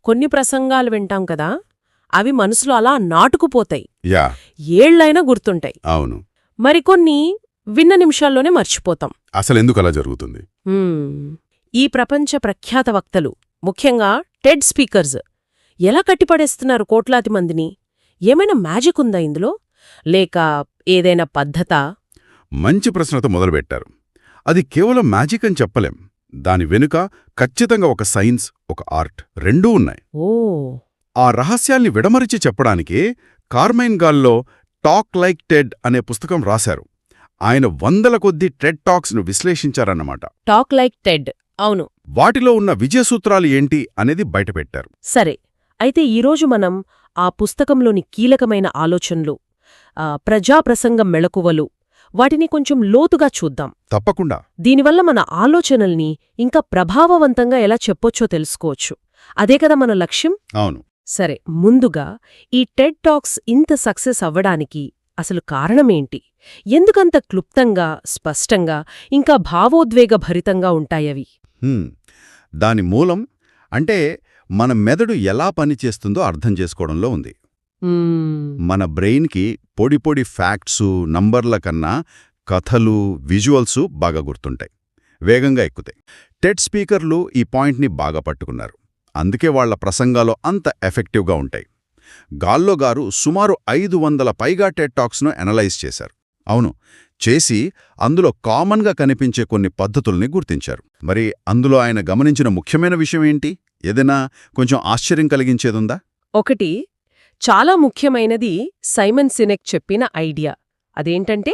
కొన్ని ప్రసంగాలు వింటాం కదా, అవి మనసులో అలా నాటుకుపోతాయి, యా ఏళ్లైనా గుర్తుంటాయి. అవును. మరికొన్ని విన్న నిమిషాల్లోనే మర్చిపోతాం. అసలెందుకు అలా జరుగుతుంది? ఈ ప్రపంచ ప్రఖ్యాత వక్తలు, ముఖ్యంగా టెడ్ స్పీకర్స్ ఎలా కట్టిపడేస్తున్నారు కోట్లాది మందిని? ఏమైనా మ్యాజిక్ ఉందా ఇందులో, లేక ఏదైనా పద్ధతా? మంచి ప్రశ్నతో మొదలుపెట్టారు. అది కేవలం మ్యాజిక్ అని చెప్పలేం. దాని వెనుక ఖచ్చితంగా ఒక సైన్స్, ఒక ఆర్ట్ రెండూ ఉన్నాయి. ఓ ఆ రహస్యాల్ని విడమరిచి చెప్పడానికే కార్మైన్ గాల్లో టాక్ లైక్ టెడ్ అనే పుస్తకం రాశారు. ఆయన వందల కొద్దీ టెడ్ టాక్స్ను విశ్లేషించారన్నమాట. టాక్ లైక్ టెడ్, అవును. వాటిలో ఉన్న విజయసూత్రాలు ఏంటి అనేది బయటపెట్టారు. సరే, అయితే ఈరోజు మనం ఆ పుస్తకంలోని కీలకమైన ఆలోచనలు, ప్రజాప్రసంగం మెళకువలు, వాటిని కొంచెం లోతుగా చూద్దాం. తప్పకుండా. దీనివల్ల మన ఆలోచనల్ని ఇంకా ప్రభావవంతంగా ఎలా చెప్పొచ్చో తెలుసుకోవచ్చు. అదే కదా మన లక్ష్యం. అవును. సరే, ముందుగా ఈ టెడ్ టాక్స్ ఇంత సక్సెస్ అవ్వడానికి అసలు కారణమేంటి? ఎందుకంత క్లుప్తంగా, స్పష్టంగా, ఇంకా భావోద్వేగభరితంగా ఉంటాయవి? దాని మూలం అంటే మన మెదడు ఎలా పనిచేస్తుందో అర్థం చేసుకోవడంలో ఉంది. మన బ్రెయిన్కి పొడి పొడి ఫ్యాక్ట్సు, నంబర్ల కన్నా కథలు, విజువల్సు బాగా గుర్తుంటాయి, వేగంగా ఎక్కుతాయి. టెడ్ స్పీకర్లు ఈ పాయింట్ని బాగా పట్టుకున్నారు. అందుకే వాళ్ల ప్రసంగాలు అంత ఎఫెక్టివ్గా ఉంటాయి. గాల్లో గారు సుమారు 500 పైగా టెడ్ టాక్స్ను అనలైజ్ చేశారు. అవును, చేసి అందులో కామన్గా కనిపించే కొన్ని పద్ధతుల్ని గుర్తించారు. మరి అందులో ఆయన గమనించిన ముఖ్యమైన విషయం ఏంటి? ఏదైనా కొంచెం ఆశ్చర్యం కలిగించేదుందా? ఒకటి చాలా ముఖ్యమైనది సైమన్ సినెక్ చెప్పిన ఐడియా. అదేంటంటే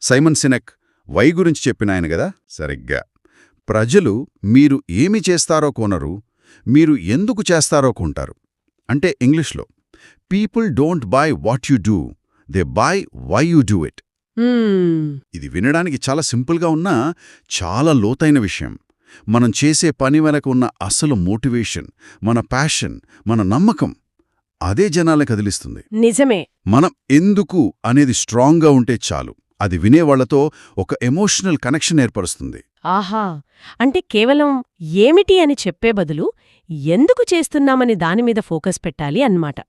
సైమన్ సినెక్ వై గురించి చెప్పిన ఆయన గదా. సరిగ్గా ప్రజలు మీరు ఏమి చేస్తారో కొనరు, మీరు ఎందుకు చేస్తారో కొంటారు. అంటే ఇంగ్లీష్లో people don't buy what you do, they buy why you do it. ఇది వినడానికి చాలా సింపుల్గా ఉన్నా చాలా లోతైన విషయం. మనం చేసే పని వెనక ఉన్న అసలు మోటివేషన్, మన ప్యాషన్, మన నమ్మకం, అదే జనాల్ని కదిలిస్తుంది. నిజమే. మనం ఎందుకు అనేది స్ట్రాంగ్గా ఉంటే చాలు, అది వినేవాళ్లతో ఒక ఎమోషనల్ కనెక్షన్ ఏర్పరుస్తుంది. ఆహా, అంటే కేవలం ఏమిటి అని చెప్పే బదులు ఎందుకు చేస్తున్నామని దానిమీద ఫోకస్ పెట్టాలి అన్నమాట.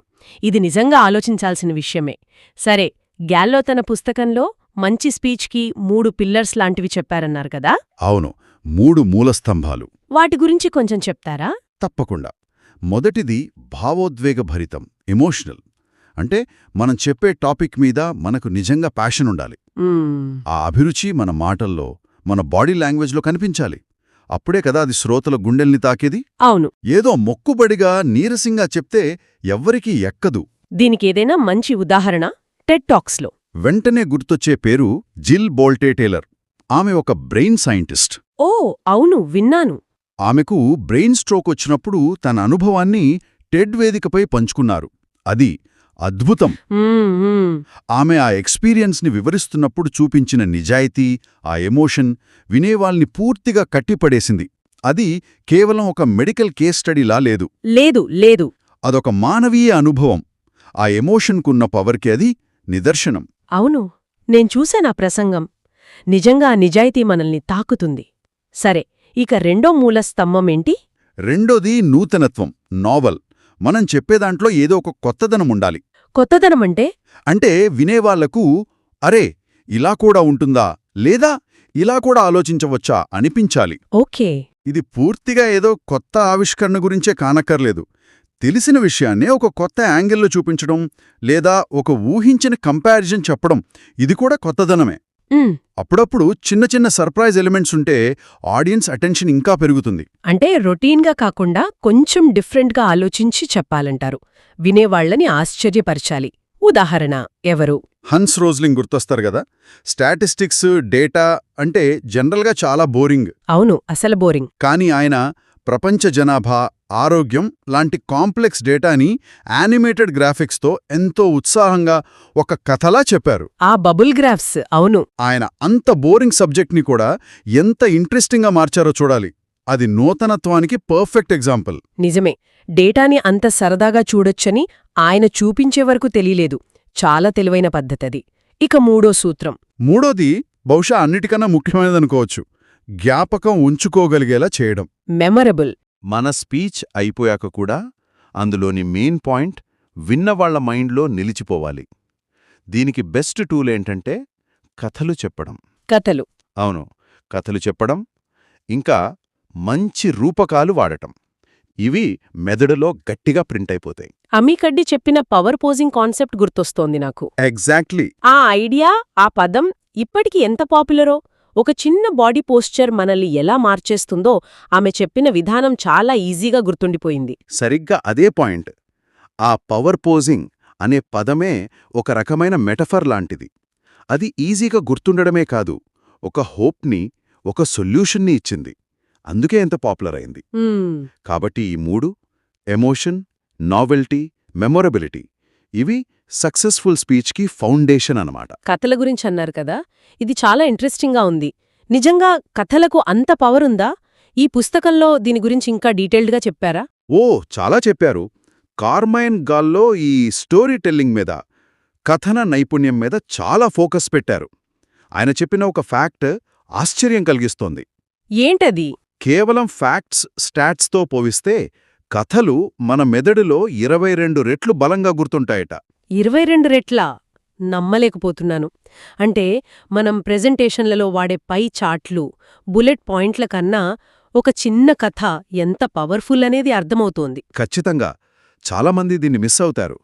ఇది నిజంగా ఆలోచించాల్సిన విషయమే. సరే, గ్యాల్లో తన పుస్తకంలో మంచి స్పీచ్కి 3 పిల్లర్స్ లాంటివి చెప్పారన్నారు కదా. అవును, 3 మూలస్తంభాలు. వాటి గురించి కొంచెం చెప్తారా? తప్పకుండా. మొదటిది భావోద్వేగభరితం, ఎమోషనల్. అంటే మనం చెప్పే టాపిక్ మీద మనకు నిజంగా ప్యాషన్ ఉండాలి. ఆ అభిరుచి మన మాటల్లో, మన బాడీ లాంగ్వేజ్లో కనిపించాలి. అప్పుడే కదా అది శ్రోతల గుండెల్ని తాకేది. అవును. ఏదో మొక్కుబడిగా, నీరసింగా చెప్తే ఎవ్వరికీ ఎక్కదు. దీనికేదైనా మంచి ఉదాహరణ టెడ్ టాక్స్లో వెంటనే గుర్తొచ్చే పేరు జిల్ బోల్టే టేలర్. ఆమె ఒక బ్రెయిన్ సైంటిస్ట్. ఓ అవును, విన్నాను. ఆమెకు బ్రెయిన్ స్ట్రోక్ వచ్చినప్పుడు తన అనుభవాన్ని టెడ్ వేదికపై పంచుకున్నారు. అది అద్భుతం. ఆమె ఆ ఎక్స్పీరియన్స్ని వివరిస్తున్నప్పుడు చూపించిన నిజాయితీ, ఆ ఎమోషన్ వినేవాల్ని పూర్తిగా కట్టిపడేసింది. అది కేవలం ఒక మెడికల్ కేస్ స్టడీలా లేదు. లేదు. అదొక మానవీయ అనుభవం. ఆ ఎమోషన్కున్న పవర్కి అది నిదర్శనం. అవును, నేను చూశానా ప్రసంగం. నిజంగా నిజాయితీ మనల్ని తాకుతుంది. సరే, ఇక రెండో మూల స్తంభమేంటి? రెండోది నూతనత్వం, నావల్. మనం చెప్పేదాంట్లో ఏదో ఒక కొత్తదనముండాలి. కొత్తదనమంటే? అంటే వినేవాళ్లకు అరే ఇలా కూడా ఉంటుందా, లేదా ఇలా కూడా ఆలోచించవచ్చా అనిపించాలి. ఓకే. ఇది పూర్తిగా ఏదో కొత్త ఆవిష్కరణ గురించే కానక్కర్లేదు. తెలిసిన విషయాన్నే ఒక కొత్త యాంగిల్లో చూపించడం, లేదా ఒక ఊహించిన కంపారిజన్ చెప్పడం, ఇది కూడా కొత్తదనమే. అప్పుడప్పుడు చిన్న చిన్న సర్ప్రైజ్ ఎలిమెంట్స్ ఉంటే ఆడియన్స్ అటెన్షన్ ఇంకా పెరుగుతుంది. అంటే రొటీన్గా కాకుండా కొంచెం డిఫరెంట్గా ఆలోచించి చెప్పాలంటారు. వినేవాళ్లని ఆశ్చర్యపరచాలి. ఉదాహరణ ఎవరు? హన్స్ రోజ్లింగ్ గుర్తొస్తారు గదా. స్టాటిస్టిక్స్, డేటా అంటే జనరల్గా చాలా బోరింగ్. అవును, అసలు బోరింగ్. కానీ ఆయన ప్రపంచ జనాభా, ఆరోగ్యం లాంటి కాంప్లెక్స్ డేటాని యానిమేటెడ్ గ్రాఫిక్స్తో ఎంతో ఉత్సాహంగా ఒక కథలా చెప్పారు. ఆ బబుల్ గ్రాఫ్స్, అవును. ఆయన అంత బోరింగ్ సబ్జెక్ట్ని కూడా ఎంత ఇంట్రెస్టింగ్గా మార్చారో చూడాలి. అది నూతనత్వానికి పర్ఫెక్ట్ ఎగ్జాంపుల్. నిజమే. డేటాని అంత సరదాగా చూడొచ్చని ఆయన చూపించే వరకు తెలియలేదు. చాలా తెలివైన పద్ధతది. ఇక మూడో సూత్రం. మూడోది బహుశా అన్నిటికన్నా ముఖ్యమైనదనుకోవచ్చు. జ్ఞాపకం ఉంచుకోగలిగేలా చేయడం. మెమరబుల్. మన స్పీచ్ అయిపోయాక కూడా అందులోని మెయిన్ పాయింట్ విన్నవాళ్ల మైండ్లో నిలిచిపోవాలి. దీనికి బెస్ట్ టూల్ ఏంటంటే కథలు చెప్పడం. కథలు. అవును, కథలు చెప్పడం, ఇంకా మంచి రూపకాలు వాడటం. ఇవి మెదడులో గట్టిగా ప్రింట్ అయిపోతాయి. అమీకడ్డి చెప్పిన పవర్ పోజింగ్ కాన్సెప్ట్ గుర్తొస్తోంది నాకు. ఎగ్జాక్ట్లీ. ఆ ఐడియా, ఆ పదం ఇప్పటికి ఎంత పాపులరో. ఒక చిన్న బాడీ పోస్చర్ మనల్ని ఎలా మార్చేస్తుందో ఆమె చెప్పిన విధానం చాలా ఈజీగా గుర్తుండిపోయింది. సరిగ్గా అదే పాయింట్. ఆ పవర్ పోజింగ్ అనే పదమే ఒక రకమైన మెటఫర్ లాంటిది. అది ఈజీగా గుర్తుండడమే కాదు, ఒక హోప్ని, ఒక సొల్యూషన్ని ఇచ్చింది. అందుకే ఎంత పాపులర్ అయింది. కాబట్టి ఈ మూడు, ఎమోషన్, నావెల్టీ, మెమొరబిలిటీ, ఇవి సక్సెస్ఫుల్ స్పీచ్కి ఫౌండేషన్ అన్నమాట. కథల గురించి అన్నారు కదా, ఇది చాలా ఇంట్రెస్టింగ్గా ఉంది. నిజంగా కథలకు అంత పవర్ ఉందా? ఈ పుస్తకంలో దీని గురించి ఇంకా డీటెయిల్డ్గా చెప్పారా? ఓ, చాలా చెప్పారు. కార్మైన్ గాల్లో ఈ స్టోరీ టెల్లింగ్ మీద, కథన నైపుణ్యం మీద చాలా ఫోకస్ పెట్టారు. ఆయన చెప్పిన ఒక ఫ్యాక్ట్ ఆశ్చర్యం కలిగిస్తోంది. ఏంటది? కేవలం ఫ్యాక్ట్స్, స్టాట్స్తో పోవిస్తే కథలు మన మెదడులో 22 రెట్లు బలంగా గుర్తుంటాయట. 22 రెట్లా? నమ్మలేకపోతున్నాను. అంటే మనం ప్రెజెంటేషన్లలో వాడే పై చార్ట్లు, బుల్లెట్ పాయింట్ల కన్నా ఒక చిన్న కథ ఎంత పవర్ఫుల్ అనేది అర్థమవుతోంది. ఖచ్చితంగా. చాలామంది దీన్ని మిస్ అవుతారు.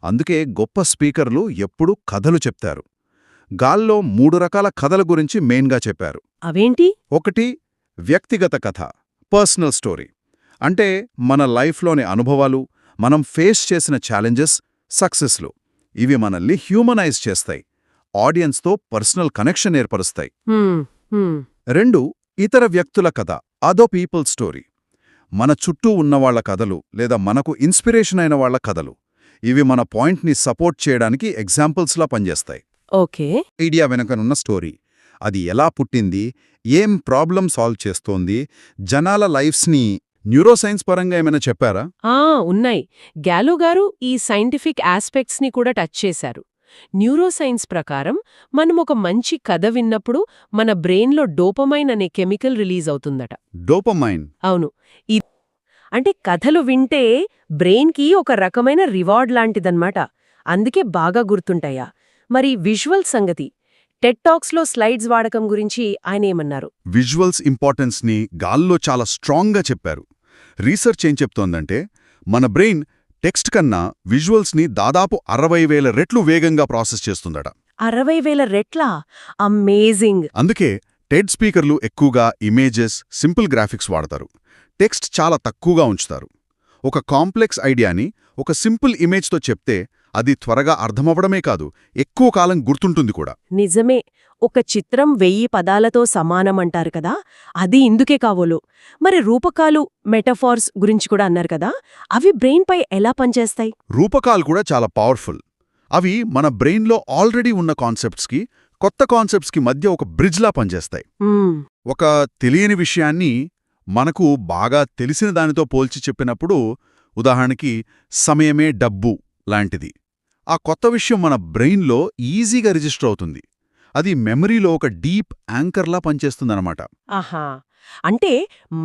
అందుకే గొప్ప స్పీకర్లు ఎప్పుడూ కథలు చెప్తారు. గాల్లో 3 రకాల కథల గురించి మెయిన్గా చెప్పారు. అవేంటి? ఒకటి, వ్యక్తిగత కథ, పర్సనల్ స్టోరీ. అంటే మన లైఫ్లోని అనుభవాలు, మనం ఫేస్ చేసిన ఛాలెంజెస్, సక్సెస్లు. ఇవి మనల్ని హ్యూమనైజ్ చేస్తాయి, ఆడియన్స్తో పర్సనల్ కనెక్షన్ ఏర్పరుస్తాయి. 2, ఇతర వ్యక్తుల కథ, అదో పీపుల్ స్టోరీ. మన చుట్టూ ఉన్నవాళ్ల కథలు లేదా మనకు ఇన్స్పిరేషన్ అయిన వాళ్ల కథలు. ఇవి మన పాయింట్ని సపోర్ట్ చేయడానికి ఎగ్జాంపుల్స్లా పనిచేస్తాయి. ఓకే. ఐడియా వెనుకనున్న స్టోరీ, అది ఎలా పుట్టింది, ఏం ప్రాబ్లం సాల్వ్ చేస్తోంది, జనాల లైఫ్స్ని న్యూరోసైన్స్ పరంగా ఏమైనా చెప్పారా? ఉన్నాయి. గ్యాలో గారు ఈ సైంటిఫిక్ ఆస్పెక్ట్స్ని కూడా టచ్ చేశారు. న్యూరోసైన్స్ ప్రకారం మనం ఒక మంచి కథ విన్నప్పుడు మన బ్రెయిన్లో డోపమైన్ అనే కెమికల్ రిలీజ్ అవుతుందట. డోపమైన్? అవును. అంటే కథలు వింటే బ్రెయిన్కి ఒక రకమైన రివార్డ్ లాంటిదన్నమాట. అందుకే బాగా గుర్తుంటాయా? మరి విజువల్ సంగతి, టెడ్ టాక్స్లో స్లైడ్స్ వాడకం గురించి ఆయన ఏమన్నారు? విజువల్స్ ఇంపార్టెన్స్ని గాల్లో చాలా స్ట్రాంగ్గా చెప్పారు. రీసెర్చ్ ఏం చెప్తోందంటే మన బ్రెయిన్ టెక్స్ట్ కన్నా విజువల్స్ని దాదాపు 60,000 రెట్లు వేగంగా ప్రాసెస్ చేస్తుందట. 60,000 రెట్లా? అమేజింగ్. అందుకే టెడ్ స్పీకర్లు ఎక్కువగా ఇమేజెస్, సింపుల్ గ్రాఫిక్స్ వాడతారు. టెక్స్ట్ చాలా తక్కువగా ఉంచుతారు. ఒక కాంప్లెక్స్ ఐడియాని ఒక సింపుల్ ఇమేజ్తో చెప్తే అది త్వరగా అర్థమవడమే కాదు, ఎక్కువ కాలం గుర్తుంటుంది కూడా. నిజమే. ఒక చిత్రం 1000 పదాలతో సమానమంటారు కదా, అది ఇందుకే కావోలు. మరి రూపకాలు, మెటఫార్స్ గురించి కూడా అన్నారు కదా, అవి బ్రెయిన్పై ఎలా పనిచేస్తాయి? రూపకాలు కూడా చాలా పవర్ఫుల్. అవి మన బ్రెయిన్లో ఆల్రెడీ ఉన్న కాన్సెప్ట్స్కి, కొత్త కాన్సెప్ట్స్కి మధ్య ఒక బ్రిడ్జ్లా పనిచేస్తాయి. ఒక తెలియని విషయాన్ని మనకు బాగా తెలిసిన దానితో పోల్చి చెప్పినప్పుడు, ఉదాహరణకి సమయమే డబ్బు లాంటిది, ఆ కొత్త విషయం మన బ్రెయిన్లో ఈజీగా రిజిస్టర్ అవుతుంది. అది మెమరీలో ఒక డీప్ యాంకర్లా పనిచేస్తుందన్నమాట. ఆహా. అంటే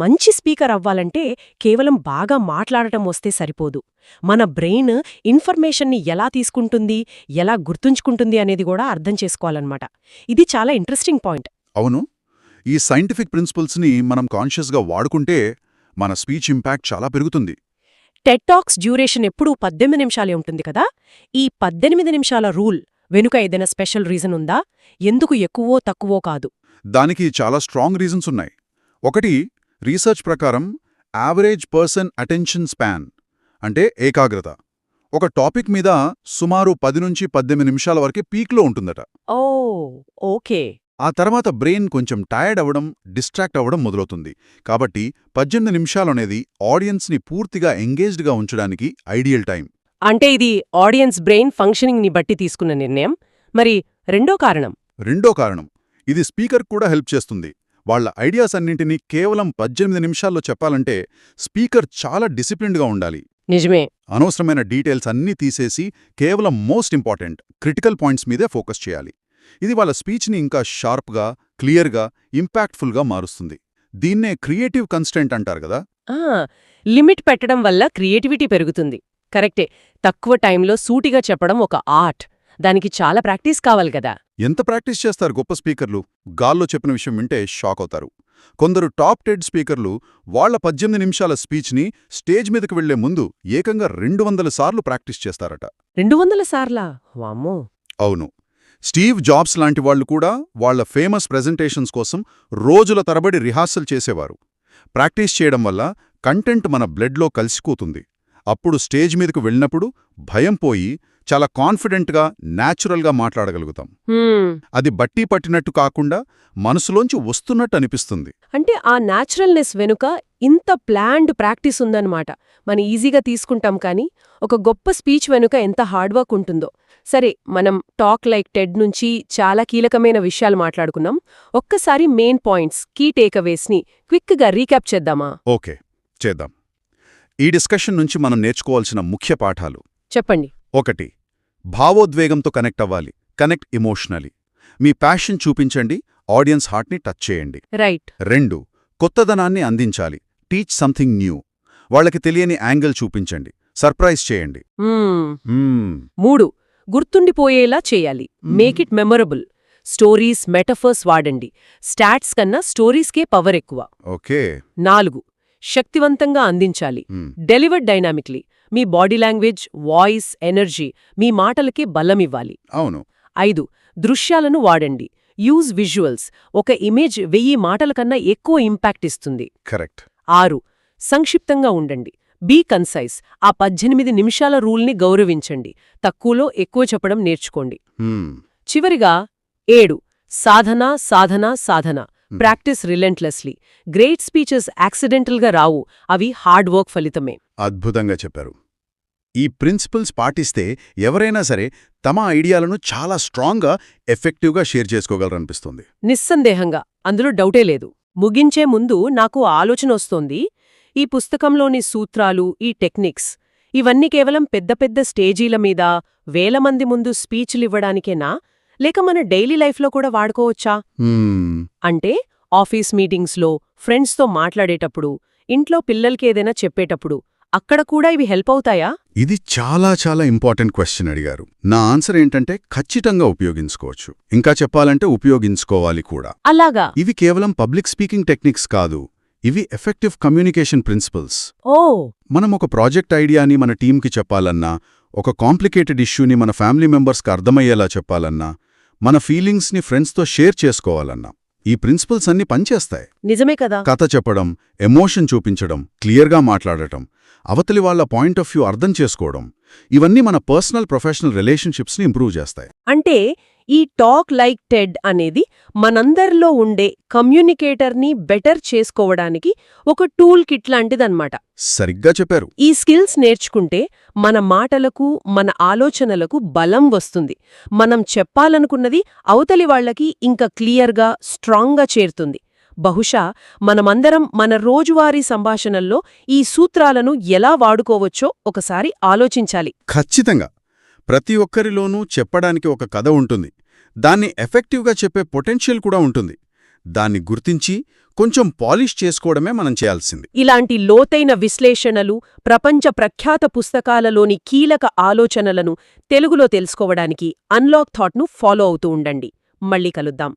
మంచి స్పీకర్ అవ్వాలంటే కేవలం బాగా మాట్లాడటం వస్తే సరిపోదు. మన బ్రెయిన్ ఇన్ఫర్మేషన్ని ఎలా తీసుకుంటుంది, ఎలా గుర్తుంచుకుంటుంది అనేది కూడా అర్థం చేసుకోవాలన్నమాట. ఇది చాలా ఇంట్రెస్టింగ్ పాయింట్. అవును. ఈ సైంటిఫిక్ ప్రిన్సిపల్స్ని మనం కాన్షియస్గా వాడుకుంటే మన స్పీచ్ ఇంపాక్ట్ చాలా పెరుగుతుంది. టెడ్ టాక్స్ డ్యూరేషన్ ఎప్పుడూ 18 నిమిషాలే ఉంటుంది కదా. ఈ 18 నిమిషాల రూల్ వెనుక ఏదైనా స్పెషల్ రీజన్ ఉందా? ఎందుకు ఎక్కువో తక్కువో కాదు? దానికి చాలా స్ట్రాంగ్ రీజన్స్ ఉన్నాయి. ఒకటి, రీసెర్చ్ ప్రకారం యావరేజ్ పర్సన్ అటెన్షన్ స్పాన్, అంటే ఏకాగ్రత, ఒక టాపిక్ మీద సుమారు 10 నుంచి 18 నిమిషాల వరకే పీక్లో ఉంటుందట. ఓ, ఓకే. ఆ తర్వాత బ్రెయిన్ కొంచెం టైర్డ్ అవ్వడం, డిస్ట్రాక్ట్ అవ్వడం మొదలవుతుంది. కాబట్టి 18 నిమిషాలనేది ఆడియన్స్ని పూర్తిగా ఎంగేజ్డ్గా ఉంచడానికి ఐడియల్ టైం. అంటే ఇది ఆడియన్స్ బ్రెయిన్ ఫంక్షనింగ్ని బట్టి తీసుకున్న నిర్ణయం. మరి రెండో కారణం, ఇది స్పీకర్ కూడా హెల్ప్ చేస్తుంది. వాళ్ల ఐడియాస్ అన్నింటినీ కేవలం 18 నిమిషాల్లో చెప్పాలంటే స్పీకర్ చాలా డిసిప్లిన్డ్గా ఉండాలి. నిజమే. అనవసరమైన డీటెయిల్స్ అన్నీ తీసేసి కేవలం మోస్ట్ ఇంపార్టెంట్, క్రిటికల్ పాయింట్స్ మీదే ఫోకస్ చేయాలి. ఇది వాళ్ళ స్పీచ్ని ఇంకా షార్ప్గా, క్లియర్గా, ఇంపాక్ట్ఫుల్గా మారుస్తుంది. దీన్నే క్రియేటివ్ కన్స్టెంట్ అంటారు కదా. ఆ, లిమిట్ పెట్టడం వల్ల క్రియేటివిటీ పెరుగుతుంది. కరెక్టే. తక్కువ టైంలో సూటిగా చెప్పడం ఒక ఆర్ట్. దానికి చాలా ప్రాక్టీస్ కావాలి కదా. ఎంత ప్రాక్టీస్ చేస్తారు గొప్ప స్పీకర్లు? గాల్లో చెప్పిన విషయం వింటే షాక్ అవుతారు. కొందరు టాప్ 10 స్పీకర్లు వాళ్ల 18 నిమిషాల స్పీచ్ని స్టేజ్ మీదకి వెళ్లే ముందు ఏకంగా 200 సార్లు ప్రాక్టీస్ చేస్తారట. 200 సార్లా? వామ్మో! అవును. స్టీవ్ జాబ్స్ లాంటి వాళ్లు కూడా వాళ్ల ఫేమస్ ప్రెజెంటేషన్స్ కోసం రోజుల తరబడి రిహార్సల్ చేసేవారు. ప్రాక్టీస్ చేయడం వల్ల కంటెంట్ మన బ్లడ్లో కలిసిపోతుంది. అప్పుడు స్టేజ్ మీదకు వెళ్ళినప్పుడు భయం పోయి చాలా కాన్ఫిడెంట్గా, న్యాచురల్గా మాట్లాడగలుగుతాం. అది బట్టి పట్టినట్టు కాకుండా మనసులోంచి వస్తున్నట్టు అనిపిస్తుంది. అంటే ఆ న్యాచురల్నెస్ వెనుక ఇంత ప్లాన్డ్ ప్రాక్టీస్ ఉందన్నమాట. మనం ఈజీగా తీసుకుంటాం కానీ ఒక గొప్ప స్పీచ్ వెనుక ఎంత హార్డ్ వర్క్ ఉంటుందో. సరే, మనం టాక్ లైక్ టెడ్ నుంచి చాలా కీలకమైన విషయాలు మాట్లాడుకున్నాం. ఒక్కసారి మెయిన్ పాయింట్స్, కీ టేక్అవేస్ని క్విక్గా రీక్యాప్ చేద్దామా? ఓకే, చేద్దాం. ఈ డిస్కషన్ నుంచి మనం నేర్చుకోవాల్సిన ముఖ్య పాఠాలు. చెప్పండి. 1. భావోద్వేగంతో కనెక్ట్ అవ్వాలి. Connect emotionally. మీ ప్యాషన్ చూపించండి, ఆడియన్స్ హార్ట్ని టచ్ చేయండి. రైట్. 2. కొత్తదనాన్ని అందించాలి. Teach something new. వాళ్ళకి తెలియని యాంగిల్ చూపించండి, సర్ప్రైజ్ చేయండి. 3. గుర్తుండిపోయేలా చేయాలి. Make it memorable. Stories, metaphors వాడండి. స్టాట్స్ కన్నా స్టోరీస్కే పవర్ ఎక్కువ. ఓకే. 4. శక్తివంతంగా అందించాలి. Delivered dynamically. మీ బాడీ లాంగ్వేజ్, వాయిస్, ఎనర్జీ మీ మాటలకే బలమివ్వాలి. అవును. 5. దృశ్యాలను వాడండి. Use visuals. ఒక ఇమేజ్ 1000 మాటల కన్నా ఎక్కువ ఇంపాక్ట్ ఇస్తుంది. కరెక్ట్. 6. సంక్షిప్తంగా ఉండండి. Be concise. ఆ 18 నిమిషాల రూల్ని గౌరవించండి. తక్కువలో ఎక్కువ చెప్పడం నేర్చుకోండి. చివరిగా 7. సాధన, సాధన, సాధన. Practice relentlessly. గ్రేట్ స్పీచెస్ యాక్సిడెంటల్గా రావు, అవి హార్డ్ వర్క్ ఫలితమే. అద్భుతంగా చెప్పారు. ఈ ప్రిన్సిపల్స్ పాటిస్తే ఎవరైనా సరే తమ ఐడియాలను చాలా స్ట్రాంగ్గా, ఎఫెక్టివ్గా షేర్ చేసుకోగలరనిపిస్తుంది. నిస్సందేహంగా, అందులో డౌటే లేదు. ముగించే ముందు నాకు ఆలోచనొస్తోంది. ఈ పుస్తకంలోని సూత్రాలు, ఈ టెక్నిక్స్ ఇవన్నీ కేవలం పెద్ద పెద్ద స్టేజీల మీద, వేల మంది ముందు స్పీచ్లివ్వడానికేనా, లేక మన డైలీ లైఫ్లో కూడా వాడుకోవచ్చా? అంటే ఆఫీస్ మీటింగ్స్లో, ఫ్రెండ్స్తో మాట్లాడేటప్పుడు, ఇంట్లో పిల్లలకేదైనా చెప్పేటప్పుడు అక్కడ కూడా ఇవి హెల్ప్ అవుతాయా? ఇది చాలా చాలా ఇంపార్టెంట్ క్వశ్చన్ అడిగారు. నా ఆన్సర్ ఏంటంటే ఖచ్చితంగా ఉపయోగించుకోవచ్చు. ఇంకా చెప్పాలంటే ఉపయోగించుకోవాలి కూడా. అలాగా? ఇవి కేవలం పబ్లిక్ స్పీకింగ్ టెక్నిక్స్ కాదు, ఇవి ఎఫెక్టివ్ కమ్యూనికేషన్ ప్రిన్సిపల్స్. ఓ. మనం ఒక ప్రాజెక్ట్ ఐడియాని మన టీంకి చెప్పాలన్నా, ఒక కాంప్లికేటెడ్ ఇష్యూని మన ఫ్యామిలీ మెంబర్స్కి అర్థమయ్యేలా చెప్పాలన్నా, మన ఫీలింగ్స్ని ఫ్రెండ్స్తో షేర్ చేసుకోవాలన్నా, ఈ ప్రిన్సిపల్స్ అన్ని పనిచేస్తాయి. నిజమే కదా. కథ చెప్పడం, ఎమోషన్ చూపించడం, క్లియర్గా మాట్లాడటం, అవతలి వాళ్ల పాయింట్ ఆఫ్ వ్యూ అర్థం చేసుకోవడం, ఇవన్నీ మన పర్సనల్, ప్రొఫెషనల్ రిలేషన్షిప్స్ని ఇంప్రూవ్ చేస్తాయి. అంటే ఈ టాక్ లైక్ టెడ్ అనేది మనందరిలో ఉండే కమ్యూనికేటర్ని బెటర్ చేసుకోవడానికి ఒక టూల్ కిట్ లాంటిదన్నమాట. సరిగ్గా చెప్పారు. ఈ స్కిల్స్ నేర్చుకుంటే మన మాటలకు, మన ఆలోచనలకు బలం వస్తుంది. మనం చెప్పాలనుకున్నది అవతలి వాళ్లకి ఇంకా క్లియర్గా, స్ట్రాంగ్గా చేరుతుంది. బహుశా మనమందరం మన రోజువారీ సంభాషణల్లో ఈ సూత్రాలను ఎలా వాడుకోవచ్చో ఒకసారి ఆలోచించాలి. ఖచ్చితంగా. ప్రతి ఒక్కరిలోనూ చెప్పడానికి ఒక కథ ఉంటుంది. దాన్ని ఎఫెక్టివ్గా చెప్పే పొటెన్షియల్ కూడా ఉంటుంది. దాన్ని గుర్తించి కొంచెం పాలిష్ చేసుకోవడమే మనం చేయాల్సింది. ఇలాంటి లోతైన విశ్లేషణలు, ప్రపంచ ప్రఖ్యాత పుస్తకాలలోని కీలక ఆలోచనలను తెలుగులో తెలుసుకోవడానికి అన్లాక్ థాట్ను ఫాలో అవుతూ ఉండండి. మళ్ళీ కలుద్దాం.